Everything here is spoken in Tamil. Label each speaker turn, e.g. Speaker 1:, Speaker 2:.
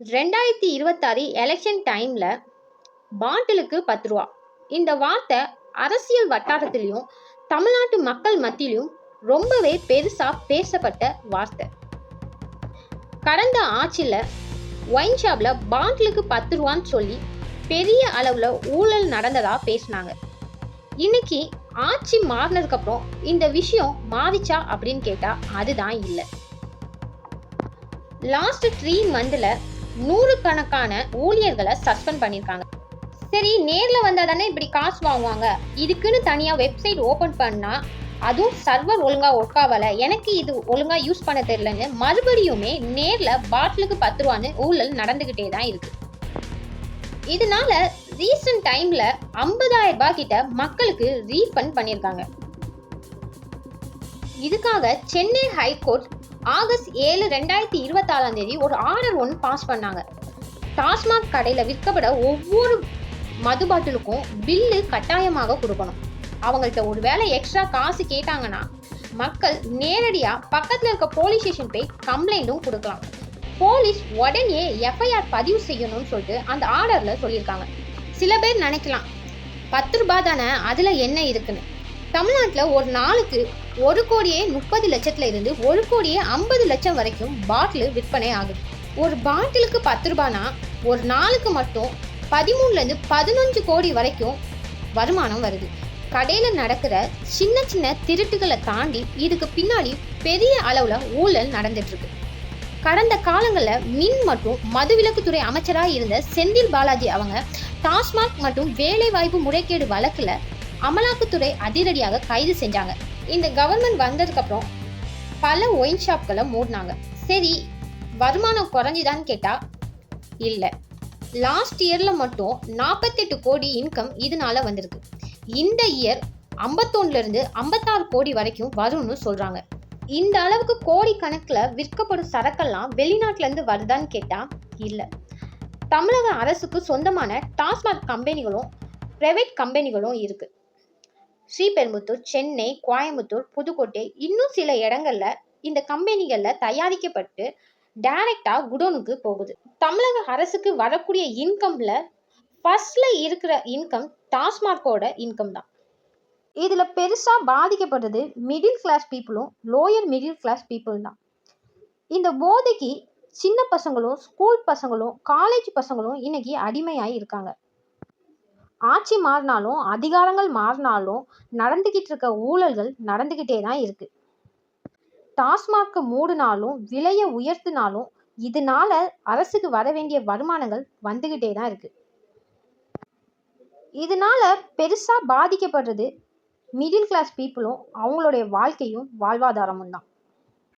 Speaker 1: 2026 எலெக்ஷன் டைம்ல பாட்டிலுக்கு 10 ரூபா இந்த வார்த்தை அரசியல் வட்டாரத்திலையும் தமிழ்நாட்டு மக்கள் மத்தியிலும் ரொம்பவே பெருசா பேசப்பட்ட வார்த்தை. கடந்த ஆட்சியில ஒயின் ஷாப்ல பாட்டிலுக்கு 10 ரூபான்னு சொல்லி பெரிய அளவுல ஊழல் நடந்ததா பேசினாங்க. இன்னைக்கு ஆட்சி மாறினதுக்கு அப்புறம் இந்த விஷயம் மாறிச்சா அப்படின்னு கேட்டா அதுதான் இல்லை. லாஸ்ட் 3 மந்த்ல 100 கணக்கான ஊழியர்களை சஸ்பெண்ட் பண்ணியிருக்காங்க. சரி, நேர்ல வந்தா தானே இப்படி காசு வாங்குவாங்க, இதுக்குன்னு தனியா வெப்சைட் ஓபன் பண்ணா அதுவும் சர்வர் ஒழுங்கா ஒர்க் ஆகல, எனக்கு இது ஒழுங்கா யூஸ் பண்ண தெரியலன்னு மறுபடியுமே நேர்ல பாட்டிலுக்கு 10 ரூபான்னு ஊழல் நடந்துகிட்டே தான் இருக்கு. இதனால ரீசன்ட் டைம்ல 50,000 ரூபாய் கிட்ட மக்களுக்கு ரீஃபண்ட் பண்ணியிருக்காங்க. இதுக்காக சென்னை ஹைகோர்ட் ஆகஸ்ட் 7, 2024 ஒரு ஆர்டர் ஒன்று பாஸ் பண்ணாங்க. டாஸ்மாக் கடையில விற்கப்பட ஒவ்வொரு மது பாட்டிலுக்கும் பில்லு கட்டாயமாக கொடுக்கணும். அவங்கள்ட்ட ஒரு வேளை எக்ஸ்ட்ரா காசு கேட்டாங்கன்னா மக்கள் நேரடியா பக்கத்துல இருக்க போலீஸ் ஸ்டேஷன் போய் கம்ப்ளைண்டும் கொடுக்கலாம். போலீஸ் உடனே எஃப்ஐஆர் பதிவு செய்யணும்னு சொல்லிட்டு அந்த ஆர்டர்ல சொல்லியிருக்காங்க. சில பேர் நினைக்கலாம் 10 ரூபாய் தானே, அதுல என்ன இருக்குன்னு. தமிழ்நாட்டில் ஒரு நாளுக்கு 1,30,00,000 இருந்து 1,50,00,000 வரைக்கும் பாட்டில் விற்பனை ஆகுது. ஒரு பாட்டிலுக்கு 10 ரூபானா ஒரு நாளுக்கு மட்டும் 13 15 கோடி வரைக்கும் வருமானம் வருது. கடையில நடக்கிற சின்ன சின்ன திருட்டுகளை தாண்டி இதுக்கு பின்னாடி பெரிய அளவுல ஊழல் நடந்துட்டு இருக்கு. கடந்த காலங்களில் மின் மற்றும் மதுவிலக்குத்துறை அமைச்சராக இருந்த செந்தில் பாலாஜி அவங்க டாஸ்மாக் மற்றும் வேலைவாய்ப்பு முறைகேடு வழக்குல அமலாக்கத்துறை அதிரடியாக கைது செஞ்சாங்க. இந்த கவர்மெண்ட் வந்ததுக்கு அப்புறம் பல ஒயின் ஷாப்களை மூடினாங்க. சரி, வருமானம் குறைஞ்சுதான்னு கேட்டா இல்ல. லாஸ்ட் இயர்ல மட்டும் 48 கோடி இன்கம் இதனால வந்திருக்கு. இந்த இயர் 51 இருந்து 56 கோடி வரைக்கும் வரும்னு சொல்றாங்க. இந்த அளவுக்கு கோடி கணக்குல விற்கப்படும் சரக்கெல்லாம் வெளிநாட்டுல இருந்து வருதான்னு கேட்டா இல்ல. தமிழக அரசுக்கு சொந்தமான டாஸ்மாக் கம்பெனிகளும் பிரைவேட் கம்பெனிகளும் இருக்கு. ஸ்ரீபெரும்புத்தூர், சென்னை, கோயம்புத்தூர், புதுக்கோட்டை இன்னும் சில இடங்கள்ல இந்த கம்பெனிகள்ல தயாரிக்கப்பட்டு டைரக்டா குடோனுக்கு போகுது. தமிழக அரசுக்கு வரக்கூடிய இன்கம்ல ஃபர்ஸ்ட்ல இருக்கிற இன்கம் டாஸ்மாகோட இன்கம் தான். இதுல பெருசா பாதிக்கப்படுறது மிடில் கிளாஸ் பீப்புளும் லோயர் மிடில் கிளாஸ் பீப்புள் தான். இந்த போதைக்கு சின்ன பசங்களும் ஸ்கூல் பசங்களும் காலேஜ் பசங்களும் இன்னைக்கு அடிமையாகி இருக்காங்க. ஆட்சி மாறினாலும் அதிகாரங்கள் மாறினாலும் நடந்துகிட்டு இருக்க ஊழல்கள் நடந்துகிட்டே தான் இருக்கு. டாஸ்மாக் மூடினாலும் விலையை உயர்த்தினாலும் இதனால அரசுக்கு வர வேண்டிய வருமானங்கள் வந்துகிட்டே தான் இருக்கு. இதனால பெருசா பாதிக்கப்படுறது மிடில் கிளாஸ் பீப்புளும் அவங்களுடைய வாழ்க்கையும் வாழ்வாதாரமும் தான்.